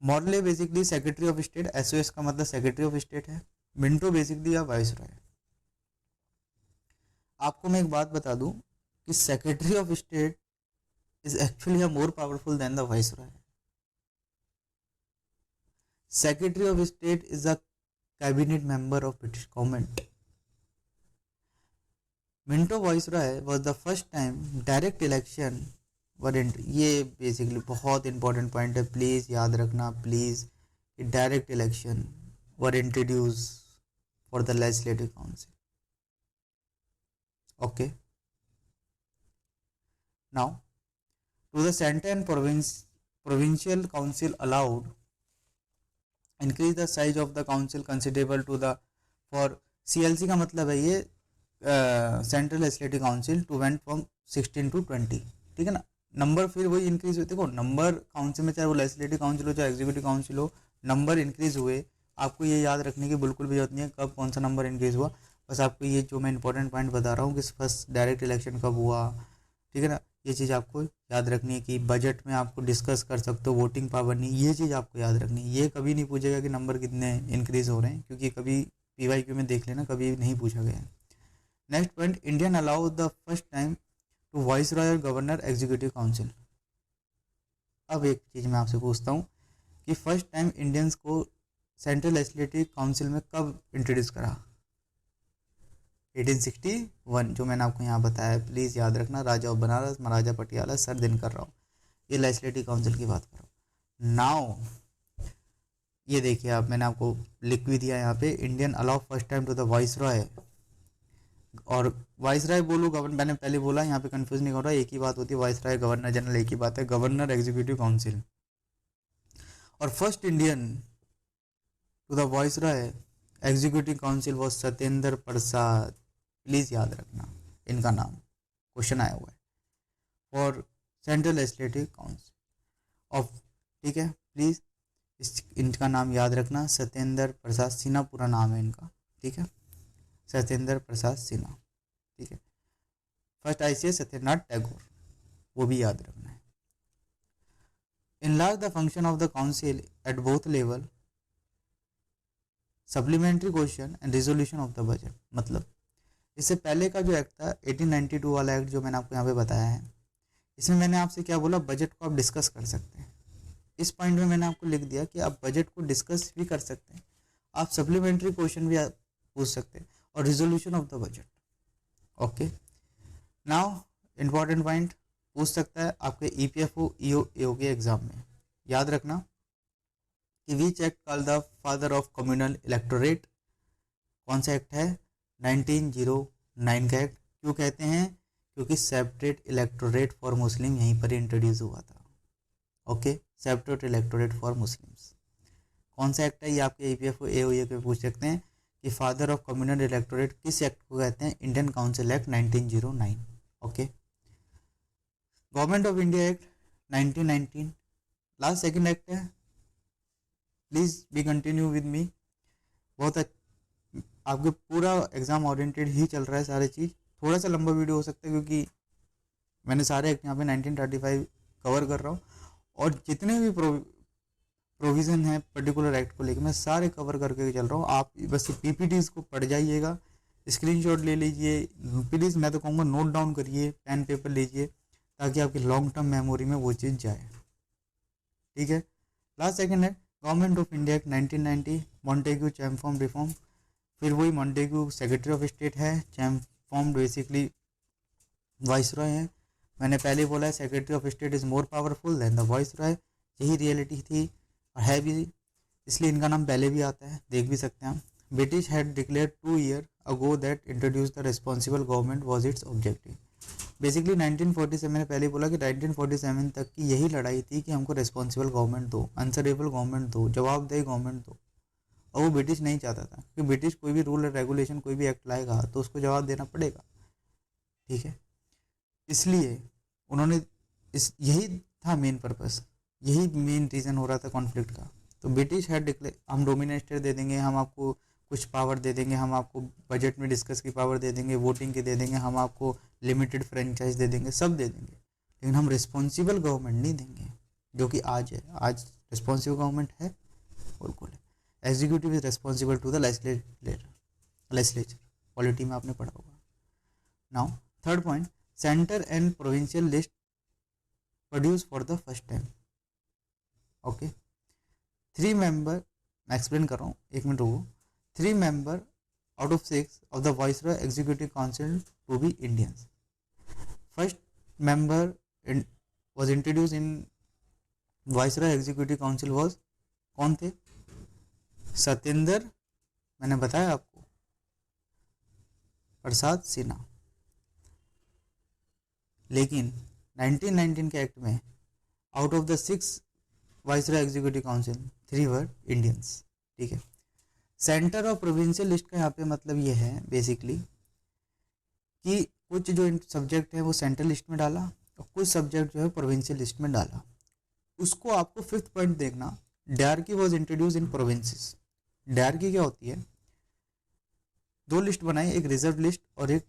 Morley basically secretary of state, SOS का मतलब सेक्रेटरी ऑफ स्टेट है, Minto basically या viceroy. आपको मैं एक बात बता दूं कि secretary of state is actually more powerful than the viceroy. Secretary of state is a cabinet member of British government. Minto viceroy was the first time direct election were entry. ये basically बहुत important point है, please याद रखना, please. Direct election were introduce for the legislative council. Okay. Now, to the center and provincial council allowed, increase the size of the council considerable to the, for CLC का मतलब है ये central legislative council, to went from 16 to 20। ठीक है ना, number फिर वही increase हुए। देखो नंबर काउंसिल में, चाहे वो लेजिस्लेटिव काउंसिल हो चाहे एग्जीक्यूटिव काउंसिल हो, नंबर इंक्रीज हुए। आपको ये याद रखने की बिल्कुल भी जरूरत नहीं है कब कौन सा नंबर इंक्रीज हुआ, बस आपको ये जो मैं इंपॉर्टेंट पॉइंट बता रहा हूँ कि फर्स्ट डायरेक्ट इलेक्शन कब हुआ, ठीक है ना, ये चीज़ आपको याद रखनी है। कि बजट में आपको डिस्कस कर सकते हो, वोटिंग पावर नहीं, ये चीज़ आपको याद रखनी है। ये कभी नहीं पूछेगा कि नंबर कितने इंक्रीज हो रहे हैं, क्योंकि कभी PYQ में देख लेना, कभी नहीं पूछा गया है। Next point, Indian allow the first time to viceroy और गवर्नर एग्जीक्यूटिव काउंसिल। अब एक चीज़ मैं आपसे पूछता हूँ कि फर्स्ट टाइम इंडियंस को सेंट्रल लेजिस्लेटिव काउंसिल में कब इंट्रोड्यूस करा, 1861, जो मैंने आपको यहाँ बताया है, प्लीज़ याद रखना। राजा ऑफ बनारस, महाराजा पटियाला, सर दिनकर राव, ये लेजिस्लेटिव काउंसिल की बात कर रहा हूँ। नाउ ये देखिए आप, मैंने आपको लिख भी दिया यहाँ पे, Indian allow first time to the viceroy, और वाइसरॉय बोलो गवर्नर, मैंने पहले बोला यहाँ पे कंफ्यूज नहीं हो रहा, एक ही बात होती है, वाइसरॉय गवर्नर जनरल एक ही बात है, गवर्नर एग्जीक्यूटिव काउंसिल। और first Indian to the viceroy executive council was Satyendra Prasad. Please याद रखना इनका नाम, क्वेश्चन आया हुआ है, for central legislative council of, ठीक है, प्लीज इनका नाम याद रखना, सत्येंद्र प्रसाद सिन्हा पूरा नाम है इनका, ठीक है, सत्येंद्र प्रसाद सिन्हा, ठीक है। फर्स्ट ICS सत्येंद्रनाथ टैगोर, वो भी याद रखना है। Enlarge the function of the council at both level, supplementary question and resolution of the budget. मतलब इससे पहले का जो एक्ट था 1892 वाला एक्ट जो मैंने आपको यहाँ पे बताया है, इसमें मैंने आपसे क्या बोला, बजट को आप डिस्कस कर सकते हैं। इस पॉइंट में मैंने आपको लिख दिया कि आप बजट को डिस्कस भी कर सकते हैं, आप सप्लीमेंट्री क्वेश्चन भी पूछ सकते हैं, और resolution of the budget. Okay, now important point पूछ सकता है आपके EPFO EO के एग्जाम में, याद रखना कि which act called the father of communal electorate. कौन सा एक्ट है, 1909 का एक्ट। क्यों कहते हैं, क्योंकि सेपरेट इलेक्टोरेट फॉर मुस्लिम यहीं पर इंट्रोड्यूस हुआ था। Okay, separate electorate for Muslims. कौन सा एक्ट है, ये आपके EPFO AO के पूछ सकते हैं कि फादर ऑफ कम्युनल इलेक्टोरेट किस एक्ट को कहते हैं, Indian council act 1909। Okay, government of India act 1919, last second act है। Please be continue with me, बहुत आपके पूरा एग्जाम ओरिएंटेड ही चल रहा है सारी चीज़। थोड़ा सा लंबा वीडियो हो सकता है क्योंकि मैंने सारे एक्ट यहाँ पे 1935 कवर कर रहा हूँ, और जितने भी प्रोविज़न है पर्टिकुलर एक्ट को लेकर, मैं सारे कवर करके चल रहा हूँ। आप बस पीपीटीज को पढ़ जाइएगा, स्क्रीनशॉट ले लीजिए, प्लीज़ मैं तो कहूँगा नोट डाउन करिए, पेन पेपर लीजिए, ताकि आपकी लॉन्ग टर्म मेमोरी में वो चीज़ जाए। ठीक है। लास्ट सेकंड है government of India act 1990, Montagu Chelmsford reform. फिर वही मॉन्टेग्यू सेक्रेटरी ऑफ स्टेट है, चैमफॉर्म बेसिकली वाइसरॉय है। मैंने पहले बोला है secretary of state is more powerful than the viceroy, यही रियलिटी थी और है भी, इसलिए इनका नाम पहले भी आता है, देख भी सकते हैं हम। British had declare 2 years ago that introduce the responsible government was its objective। Basically 1947, मैंने पहले बोला कि 1947 तक की यही लड़ाई थी कि हमको रिस्पॉन्सिबल गवर्नमेंट दो, आंसरेबल गवर्नमेंट दो, जवाबदेही गवर्नमेंट दो। और वो ब्रिटिश नहीं चाहता था कि ब्रिटिश कोई भी रूल रेगुलेशन कोई भी एक्ट लाएगा तो उसको जवाब देना पड़ेगा। ठीक है, इसलिए उन्होंने यही था मेन पर्पस, यही मेन रीज़न हो रहा था कॉन्फ्लिक्ट का। तो ब्रिटिश हैड डिक्लेयर, हम डोमिनेटर दे देंगे, हम आपको कुछ पावर दे देंगे, हम आपको बजट में डिस्कस की पावर दे देंगे, वोटिंग की दे देंगे, हम आपको लिमिटेड फ्रेंचाइज दे देंगे, सब दे देंगे, लेकिन हम रिस्पॉन्सिबल गवर्नमेंट नहीं देंगे, जो कि आज है। आज रिस्पॉन्सिबल गवर्नमेंट है, बिल्कुल है। Executive is responsible to the legislature, polity में आपने पढ़ा होगा। Now third point, centre and provincial list produce for the first time. Okay, 3 member, मैं एक्सप्लेन कर रहा हूँ, 1 मिनट रुको। 3 member out of 6 of the Viceroy Executive Council to be Indians. First member was introduced in Viceroy Executive Council was कौन थे? सत्येंद्र, मैंने बताया आपको, प्रसाद सिन्हा। लेकिन 1919 के एक्ट में out of the 6 viceroy executive council 3 were Indians. ठीक है। सेंटर और प्रोविंशियल लिस्ट का यहाँ पे मतलब ये है बेसिकली कि कुछ जो सब्जेक्ट है वो सेंट्रल लिस्ट में डाला और कुछ सब्जेक्ट जो है प्रोविंशियल लिस्ट में डाला। उसको आपको 5th पॉइंट देखना, dyarchy was introduce in provinces. Dyarchy क्या होती है? 2 लिस्ट बनाई, एक रिजर्व लिस्ट और एक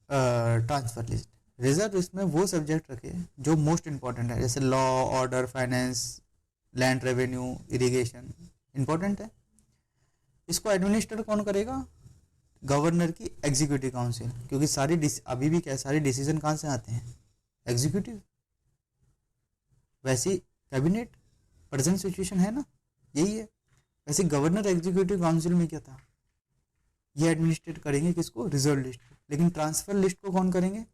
ट्रांसफर लिस्ट। रिजर्व लिस्ट में वो सब्जेक्ट रखे जो मोस्ट इंपॉर्टेंट है, जैसे law, order, finance, land revenue, irrigation, important है। इसको एडमिनिस्टर कौन करेगा? गवर्नर की एग्जीक्यूटिव काउंसिल, क्योंकि अभी भी क्या सारे डिसीजन कहाँ से आते हैं? एग्जीक्यूटिव। वैसे कैबिनेट प्रेजेंट सिचुएशन है ना, यही है। वैसे गवर्नर एग्जीक्यूटिव काउंसिल में क्या था? ये एडमिनिस्ट्रेट करेंगे किसको? रिजर्व लिस्ट को। लेकिन ट्रांसफर लिस्ट को कौन करेंगे?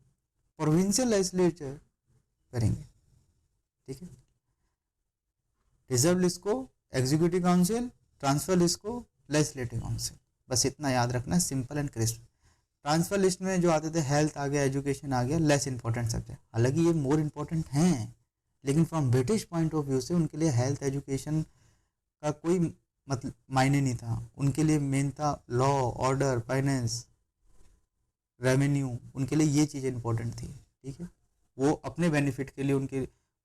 प्रोविंशियल लेजिस्लेचर करेंगे। ठीक है, रिजर्व लिस्ट को एग्जीक्यूटिव काउंसिल, ट्रांसफर लिस्ट को लेजिस्लेटिव काउंसिल। बस इतना याद रखना, simple and crisp. Transfer list में जो आते थे हेल्थ आ गया, एजुकेशन आ गया, लेस इंपॉर्टेंट सब्जेक्ट। हालांकि ये मोर इंपॉर्टेंट हैं, लेकिन from British point of view से उनके लिए हेल्थ एजुकेशन का कोई मतलब मायने नहीं था। उनके लिए मेन था लॉ, ऑर्डर, फाइनेंस, रेवेन्यू, उनके लिए ये चीज़ें इंपॉर्टेंट थी। ठीक है, वो अपने बेनिफिट के लिए वो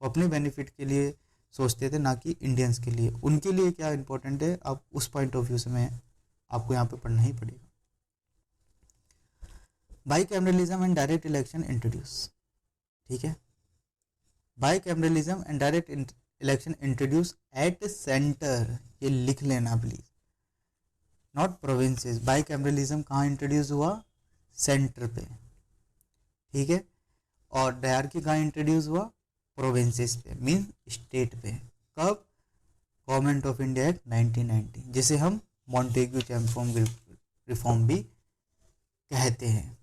अपने बेनिफिट के लिए सोचते थे, ना कि इंडियंस के लिए। उनके लिए क्या इंपॉर्टेंट है, अब उस पॉइंट ऑफ व्यू से मैं आपको यहाँ पे पढ़ना ही पड़ेगा। Bicameralism and direct election introduce. ठीक है, bicameralism and direct election introduce at centre, ये लिख लेना प्लीज, नॉट प्रोविंसेस। बाईकैमरलिज्म कहाँ इंट्रोड्यूस हुआ? सेंटर पे। ठीक है, और डायरकी कहाँ इंट्रोड्यूस हुआ? प्रोविंसेस पे, मीन स्टेट पे। कब? गवर्नमेंट ऑफ इंडिया एक्ट 1990, जिसे हम मॉन्टेग्यू चैमफॉर्म रिफॉर्म भी कहते हैं।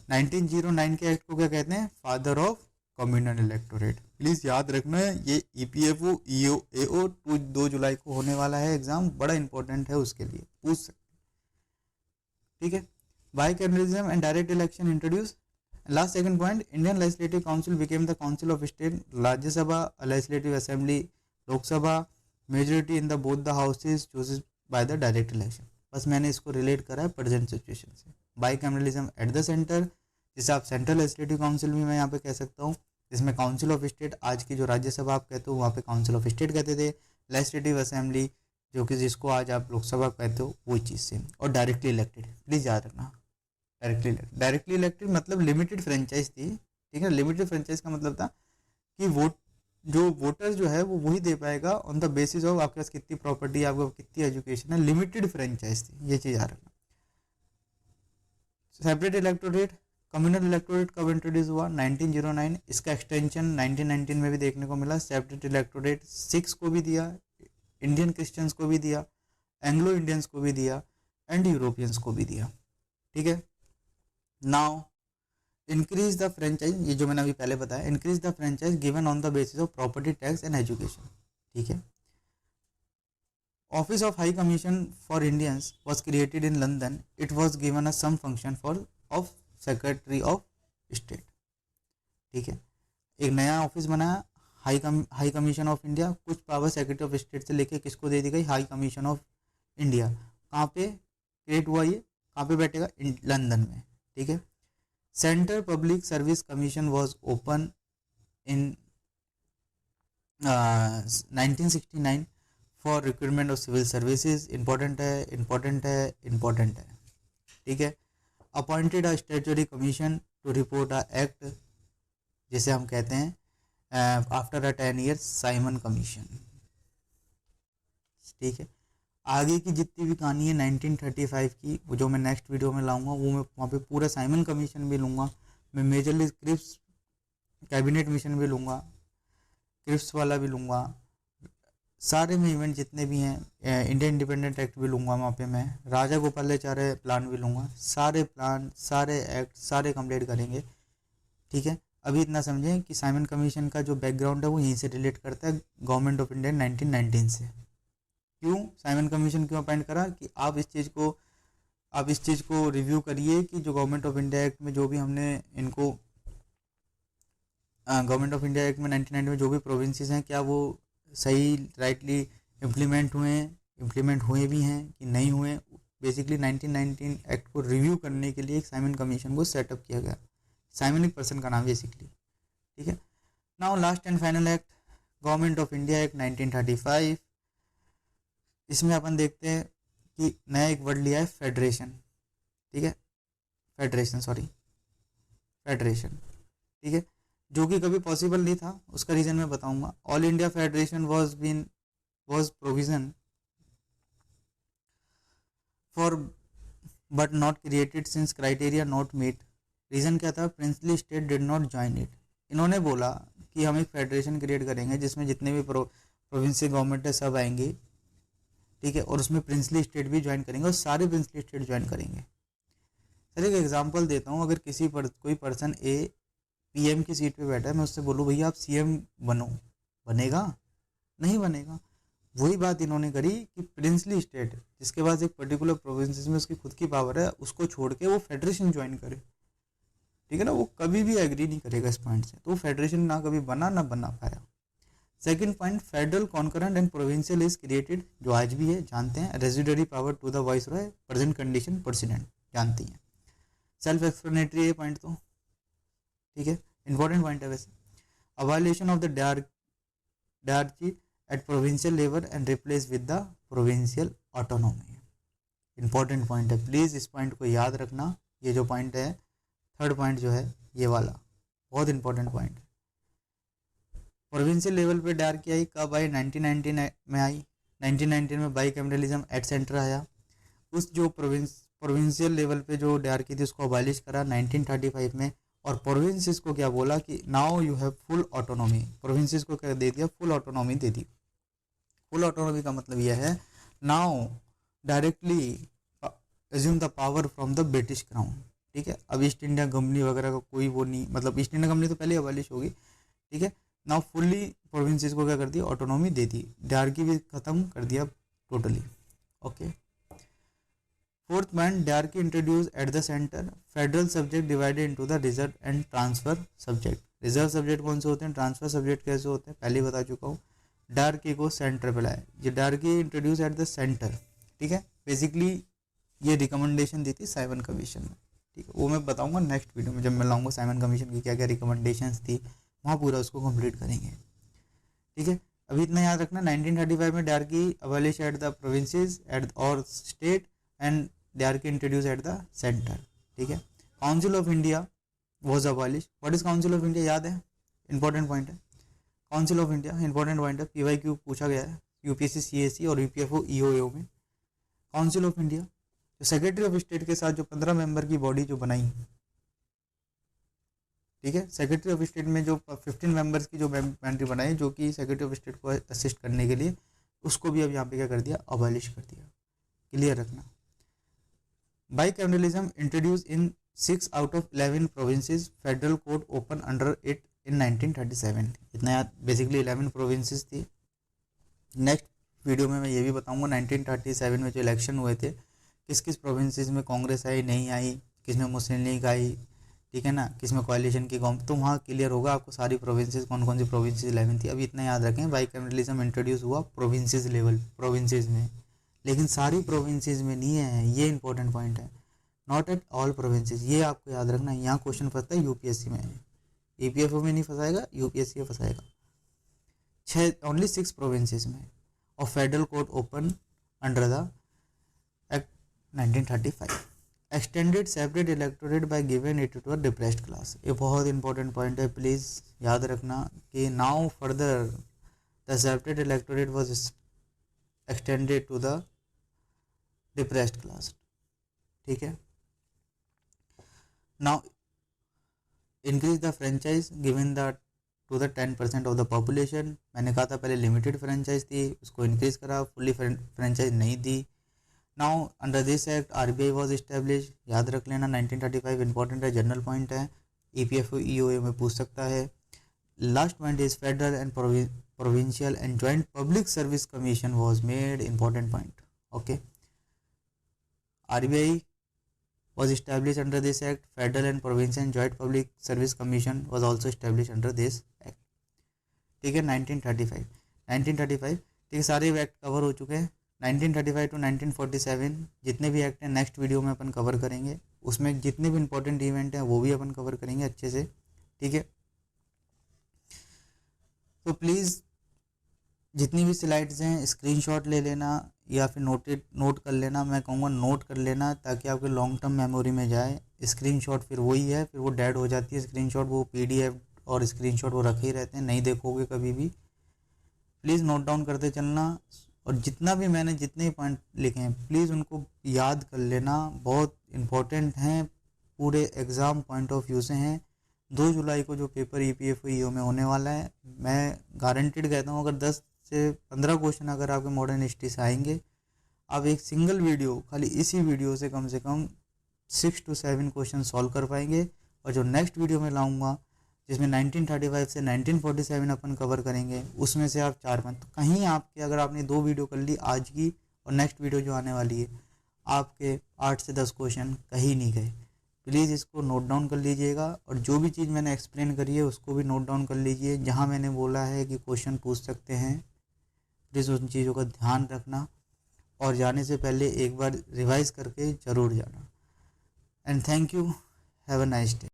1909 के एक्ट को क्या कहते हैं? Father of communal electorate. Please याद रखना है, ये EPFO EO 2 जुलाई को होने वाला है एग्जाम, बड़ा इंपॉर्टेंट है, उसके लिए पूछ सकते। ठीक है, bicameralism and direct election introduce. Last second point, Indian legislative council became the council of state. Rajya Sabha, legislative assembly, Lok Sabha, majority in the both the houses chooses by the direct election. बस मैंने इसको रिलेट करा है प्रेजेंट सिचुएशन से। Bicameralism eight the centre, जिसे आप central legislative council भी मैं यहाँ पे कह सकता हूँ, जिसमें काउंसिल ऑफ स्टेट, आज की जो राज्यसभा आप कहते हो वहाँ पे काउंसिल ऑफ स्टेट कहते थे। लेजिस्लेटिव असेंबली, जो कि जिसको आज आप लोकसभा कहते हो, वो चीज़ सेम। और डायरेक्टली इलेक्टेड, प्लीज़ याद रखना, डायरेक्टली इलेक्टेड मतलब लिमिटेड फ्रेंचाइज थी। ठीक है, लिमिटेड फ्रेंचाइज का मतलब था कि वोट जो वोटर जो है वो वही दे पाएगा ऑन द बेसिस ऑफ आपके पास कितनी प्रॉपर्टी, आपके पास कितनी एजुकेशन है, लिमिटेड फ्रेंचाइज थी, ये चीज़ याद रखना। सेपरेट इलेक्टोरेट, कम्युनल इलेक्टोरेट कब इंट्रोड्यूस हुआ? 1909। इसका एक्सटेंशन 1919 में भी देखने को मिला। सेपरेट इलेक्टोरेट सिक्स को भी दिया, इंडियन क्रिश्चियंस को भी दिया, एंग्लो इंडियंस को भी दिया एंड यूरोपियंस को भी दिया। ठीक है, नाउ इंक्रीज द फ्रेंचाइज, ये जो मैंने अभी पहले बताया, increase the franchise given on the basis of property tax and education. ठीक है, office of high commission for Indians was created in London. It was given a some function for of secretary of state. ठीक है, एक नया office बनाया, high commission of India, कुछ power secretary of state से लेके किसको दे दी गई? High commission of India. कहाँ पे क्रिएट हुआ ये? कहाँ पे बैठेगा? लंदन में। ठीक है, central public service commission was open in 1969 for recruitment of civil services. Important है, इंपॉर्टेंट है, इंपॉर्टेंट है। ठीक है, appointed a statutory commission to report a act, जिसे हम कहते हैं after a 10 year Simon commission. ठीक है, आगे की जितनी भी कहानी है 1935 की, वो जो मैं नेक्स्ट वीडियो में लाऊंगा, वो मैं वहाँ पे पूरा साइमन कमीशन भी लूँगा, मैं मेजरली क्रिप्स कैबिनेट मिशन भी लूँगा, क्रिप्स वाला भी लूँगा, सारे में इवेंट जितने भी हैं, इंडियन इंडिपेंडेंट एक्ट भी लूँगा वहाँ पे, मैं राजा गोपालाचार्य प्लान भी लूँगा, सारे प्लान, सारे एक्ट, सारे कंप्लीट करेंगे। ठीक है, अभी इतना समझें कि साइमन कमीशन का जो बैकग्राउंड है वो यहीं से रिलेट करता है गवर्नमेंट ऑफ इंडिया 1919 से। क्यों साइमन कमीशन क्यों अपॉइंट करा? कि आप इस चीज़ को रिव्यू करिए कि जो गवर्नमेंट ऑफ इंडिया एक्ट में जो भी हमने इनको गवर्नमेंट ऑफ इंडिया एक्ट में 1990 में जो भी प्रोविंसेस हैं, क्या वो सही राइटली इम्प्लीमेंट हुए भी हैं कि नहीं हुए। बेसिकली 1919 एक्ट को रिव्यू करने के लिए एक साइमन कमीशन को सेटअप किया गया। साइमन एक पर्सन का नाम बेसिकली। ठीक है, now last and final act, government of India act 1935। इसमें अपन देखते हैं कि नया एक वर्ड लिया है फेडरेशन। ठीक है, फेडरेशन। ठीक है, जो कि कभी पॉसिबल नहीं था, उसका रीज़न मैं बताऊंगा। All India federation was provision for but not created since criteria not meet. Reason क्या था? Princely state did not join it. इन्होंने बोला कि हम एक फेडरेशन क्रिएट करेंगे जिसमें जितने भी प्रोविंशियल गवर्नमेंट है सब आएंगे। ठीक है, और उसमें प्रिंसली स्टेट भी ज्वाइन करेंगे और सारे प्रिंसली स्टेट ज्वाइन करेंगे। सर एक एग्जांपल देता हूँ, अगर कोई पर्सन ए पीएम की सीट पे बैठा है, मैं उससे बोलूँ भैया आप सीएम बनो, बनेगा? नहीं बनेगा। वही बात इन्होंने करी कि प्रिंसली स्टेट जिसके पास एक पर्टिकुलर प्रोविंसेस में उसकी खुद की पावर है, उसको छोड़ के वो फेडरेशन ज्वाइन करे। ठीक है ना, वो कभी भी एग्री नहीं करेगा इस पॉइंट से, तो वो फेडरेशन ना कभी बना ना बना पाया। Second point, federal concurrent and provincial is created, जो आज भी है, जानते हैं। Residuary power to the viceroy, present condition president, जानती हैं। सेल्फ एक्सप्लेनेटरी ये पॉइंट तो ठीक है, इंपॉर्टेंट पॉइंट है वैसे। Evolution of the dyarchy at provincial level and replace with the provincial autonomy, important point है, प्लीज़ इस पॉइंट को याद रखना। ये जो पॉइंट है, थर्ड पॉइंट जो है ये वाला, बहुत इंपॉर्टेंट पॉइंट है। प्रोविंशियल लेवल पे डायरकी आई कब आई? 1919 में आई। 1919 में बाई कैमरलिज्म एट सेंटर आया। उस जो प्रोविंशियल लेवल पे जो डायरकी थी उसको अबॉलिश करा 1935 में। और प्रोविंसेस को क्या बोला कि now you have full autonomy. Provinces को क्या दे दिया? फुल ऑटोनॉमी दे दी। फुल ऑटोनॉमी का मतलब यह है now directly assume the power from the British crown. ठीक है, अब ईस्ट इंडिया कंपनी वगैरह का कोई वो नहीं, मतलब ईस्ट इंडिया कंपनी तो पहले अबॉलिश होगी। ठीक है, नाउ फुल्ली प्रोविंसेस को क्या कर दिया? ऑटोनॉमी दे दी, डायरकी भी खत्म कर दिया totally. Okay, fourth point, dyarchy introduce at the centre, federal subject divided into the reserve and transfer subject. Reserve subject कौन से होते हैं, ट्रांसफर सब्जेक्ट कैसे होते हैं, पहले ही बता चुका हूँ। डायरकी को सेंटर पे लाए, ये dyarchy introduce at the centre. ठीक है, बेसिकली ये रिकमेंडेशन दी थी साइमन कमीशन में। ठीक है, वो मैं बताऊंगा नेक्स्ट वीडियो में, जब मैं लाऊंगा साइमन कमीशन की क्या क्या रिकमेंडेशंस थी, वहाँ पूरा उसको कंप्लीट करेंगे। ठीक है, अभी इतना याद रखना, 1935 में dyarchy abolish at the provinces at और state and dyarchy introduce at the centre. ठीक है, council of India was abolish. What is council of India? याद है, इंपॉर्टेंट पॉइंट है। Council of India, important point है, PYQ पूछा गया है UPSC CAC और UPFO EOAO में। काउंसिल ऑफ इंडिया जो सेक्रेटरी ऑफ स्टेट के साथ जो 15 मेंबर की बॉडी जो बनाई, ठीक है, सेक्रेटरी ऑफ स्टेट में जो 15 मेंबर्स की जो कमेटी बनाई जो कि सेक्रेटरी ऑफ स्टेट को असिस्ट करने के लिए, उसको भी अब यहाँ पे क्या कर दिया, अबॉलिश कर दिया। क्लियर रखना। Bicameralism introduce in 6 out of 11 provinces, federal court open under it in 1937। इतना याद, बेसिकली 11 प्रोविंसेस थी। नेक्स्ट वीडियो में मैं ये भी बताऊंगा 1937 में जो इलेक्शन हुए थे किस किस प्रोविंसेस में कांग्रेस आई नहीं आई, किस में मुस्लिम लीग आई, ठीक है ना, किस में कोalition की गवर्नमेंट, तो वहाँ क्लियर होगा आपको सारी प्रोविंसेस कौन कौन सी प्रोविंसेस 11 थी। अभी इतना याद रखें, बाइकैमरलिज्म इंट्रोड्यूस हुआ प्रोविंसेस लेवल, प्रोविंसेस में, लेकिन सारी प्रोविंसेस में नहीं है, ये इंपॉर्टेंट पॉइंट है, नॉट एट ऑल प्रोविंसेस, ये आपको याद रखना। यहाँ क्वेश्चन फंसता है यूपीएससी में, EPFO में नहीं फंसाएगा, यूपीएससी में फंसाएगा। ओनली 6 प्रोविंसेस में और federal court open under the act 1935। Extended separate electorate by given it to a depressed class, ये बहुत इंपॉर्टेंट पॉइंट है, प्लीज़ याद रखना कि now further the separate electorate was extended to the depressed class, ठीक है। Now increase the franchise given the to the 10% of the population, मैंने कहा था पहले लिमिटेड फ्रेंचाइज थी, उसको इंक्रीज करा, फुल्ली फ्रेंचाइज नहीं दी। Now under this act RBI was establish, याद रख लेना 1935 इंपॉर्टेंट है, जनरल पॉइंट है, EPFO EOA में पूछ सकता है। Last point is federal and provincial and joint public service commission was made, important point, okay. RBI was established under this act, federal and provincial and joint public service commission was also established under this act, ठीक है। 1935 ठीक है, सारे act cover हो चुके हैं। 1935 to 1947 जितने भी एक्ट हैं नेक्स्ट वीडियो में अपन कवर करेंगे, उसमें जितने भी इंपॉर्टेंट इवेंट हैं वो भी अपन कवर करेंगे अच्छे से, ठीक है। तो प्लीज़ जितनी भी स्लाइड्स हैं स्क्रीनशॉट ले लेना या फिर नोट कर लेना, मैं कहूँगा नोट कर लेना ताकि आपके लॉन्ग टर्म मेमोरी में जाए। स्क्रीनशॉट फिर वही है, फिर वो डेड हो जाती है स्क्रीनशॉट, वो PDF और स्क्रीनशॉट वो रखे ही रहते हैं, नहीं देखोगे कभी भी। प्लीज़ नोट डाउन करते चलना, और जितना भी मैंने जितने पॉइंट लिखे हैं प्लीज़ उनको याद कर लेना, बहुत इंपॉर्टेंट हैं, पूरे एग्ज़ाम पॉइंट ऑफ व्यू से हैं। 2 जुलाई को जो पेपर EPFO EO में होने वाला है, मैं गारंटेड कहता हूँ अगर 10 से 15 क्वेश्चन अगर आपके मॉडर्न हिस्ट्री से आएंगे, आप एक सिंगल वीडियो, खाली इसी वीडियो से कम 6 to 7 क्वेश्चन सॉल्व कर पाएंगे। और जो नेक्स्ट वीडियो में लाऊंगा जिसमें 1935 से 1947 अपन कवर करेंगे, उसमें से आप 4-5, तो कहीं आपके अगर आपने 2 वीडियो कर ली आज की और नेक्स्ट वीडियो जो आने वाली है, आपके 8 से 10 क्वेश्चन कहीं नहीं गए। प्लीज़ इसको नोट डाउन कर लीजिएगा, और जो भी चीज़ मैंने एक्सप्लेन करी है उसको भी नोट डाउन कर लीजिए। जहाँ मैंने बोला है कि क्वेश्चन पूछ सकते हैं, प्लीज़ उन चीज़ों का ध्यान रखना, और जाने से पहले एक बार रिवाइज करके ज़रूर जाना। And thank you, have a nice day.